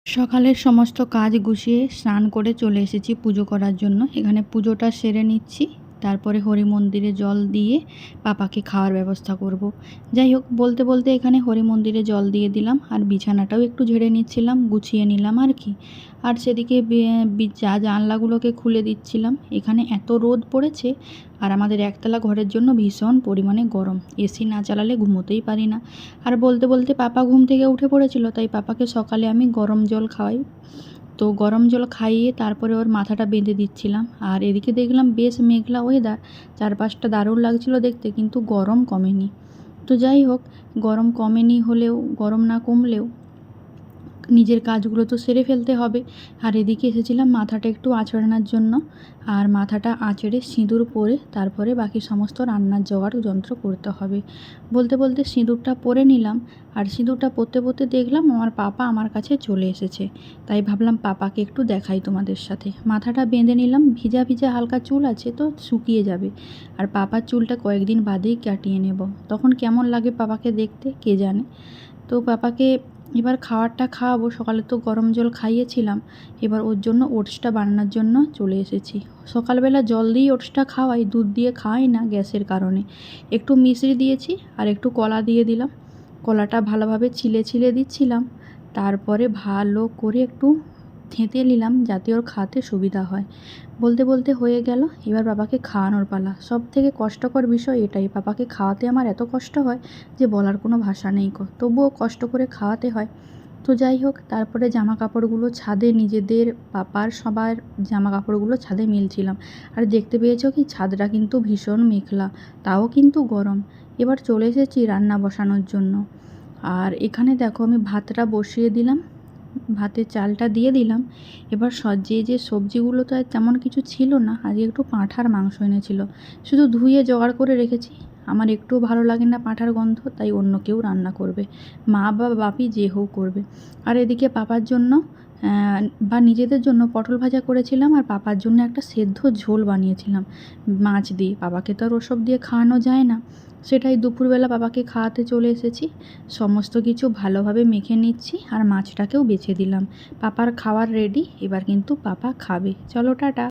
সকালের সমস্ত কাজ গুছিয়ে স্নান করে চলে এসেছি পুজো করার জন্য। এখানে পুজোটা সেরে নিচ্ছি, তারপরে হরি মন্দিরে জল দিয়ে পাপাকে খাওয়ার ব্যবস্থা করব। যাই হোক, বলতে বলতে এখানে হরি মন্দিরে জল দিয়ে দিলাম, আর বিছানাটাও একটু ঝেড়ে নিচ্ছিলাম, গুছিয়ে নিলাম আর কি। আর সেদিকে জানলাগুলোকে খুলে দিচ্ছিলাম। এখানে এত রোদ পড়েছে, আর আমাদের একতলা ঘরের জন্য ভীষণ পরিমাণে গরম, এসি না চালালে ঘুমোতেই পারি না। আর বলতে বলতে পাপা ঘুম থেকে উঠে পড়েছিল, তাই পাপাকে সকালে আমি গরম জল খাওয়াই। তো গরম জল খাইয়ে তারপরে ওর মাথাটা বেঁধে দিচ্ছিলাম। আর এদিকে দেখলাম বেশ মেঘলা ওয়েদার, চারপাশটা দারুণ লাগছিল দেখতে, কিন্তু গরম কমেনি। তো যাই হোক, গরম কমেনি হলেও, গরম না কমলেও নিজের কাজগুলো তো সেরে ফেলতে হবে। আর এদিকে এসেছিলাম মাথাটা একটু আঁচড়ানোর জন্য, আর মাথাটা আঁচড়ে সিঁদুর পরে তারপরে বাকি সমস্ত রান্নার জোগাড় যন্ত্র করতে হবে। বলতে বলতে সিঁদুরটা পরে নিলাম, আর সিঁদুরটা পরতে পরতে দেখলাম আমার পাপা আমার কাছে চলে এসেছে। তাই ভাবলাম পাপাকে একটু দেখাই তোমাদের সাথে। মাথাটা বেঁধে নিলাম, ভিজা ভিজা হালকা চুল আছে তো শুকিয়ে যাবে। আর পাপার চুলটা কয়েকদিন বাদেই কাটিয়ে নেব, তখন কেমন লাগে পাপাকে দেখতে কে জানে। তো পাপাকে এবার খাবারটা খাওয়াবো। সকালে তো গরম জল খাইয়েছিলাম, এবার ওর জন্য ওটসটা বানানোর জন্য চলে এসেছি। সকালবেলা জল দিয়ে ওটসটা খাওয়াই, দুধ দিয়ে খাওয়াই না গ্যাসের কারণে। একটু মিশ্রি দিয়েছি আর একটু কলা দিয়ে দিলাম। কলাটা ভালোভাবে ছিলে ছিলে দিচ্ছিলাম, তারপরে ভালো করে একটু থেঁতে নিলাম যাতে ওর খাওয়াতে সুবিধা হয়। বলতে বলতে হয়ে গেল, এবার বাবাকে খাওয়ানোর পালা। সব থেকে কষ্টকর বিষয় এটাই, বাবাকে খাওয়াতে আমার এত কষ্ট হয় যে বলার কোনো ভাষা নেই, তবুও কষ্ট করে খাওয়াতে হয়। তো যাই হোক, তারপরে জামা কাপড়গুলো ছাদে, নিজেদের পাপার সবার জামা কাপড়গুলো ছাদে মেলছিলাম। আর দেখতে পেয়েছো কি, ছাদটা কিন্তু ভীষণ মেঘলা, তাও কিন্তু গরম। এবার চলে এসেছি রান্না বসানোর জন্য। আর এখানে দেখো, আমি ভাতটা বসিয়ে দিলাম, ভাতের চালটা দিয়ে দিলাম। এবার যে সবজিগুলো তো আর তেমন কিছু ছিল না, আজকে একটু পাঁঠার মাংস এনেছিল, শুধু ধুয়ে জোগাড় করে রেখেছি। আমার একটুও ভালো লাগে না পাঁঠার গন্ধ, তাই অন্য কেউ রান্না করবে, মা বা বাপি যে হোক করবে। আর এদিকে পাপার জন্য বা নিজেদের জন্য পটল ভাজা করেছিলাম, আর পাপার জন্য একটা সেদ্ধ ঝোল বানিয়েছিলাম মাছ দিয়ে। বাবাকে তো আর ওসব দিয়ে খাওয়ানো যায় না, সেটাই দুপুরবেলা বাবাকে খাওয়াতে চলে এসেছি। সমস্ত কিছু ভালোভাবে মেখে নিচ্ছি, আর মাছটাকেও বেছে দিলাম। পাপার খাওয়ার রেডি, এবার কিন্তু পাপা খাবে। চলো টাটা।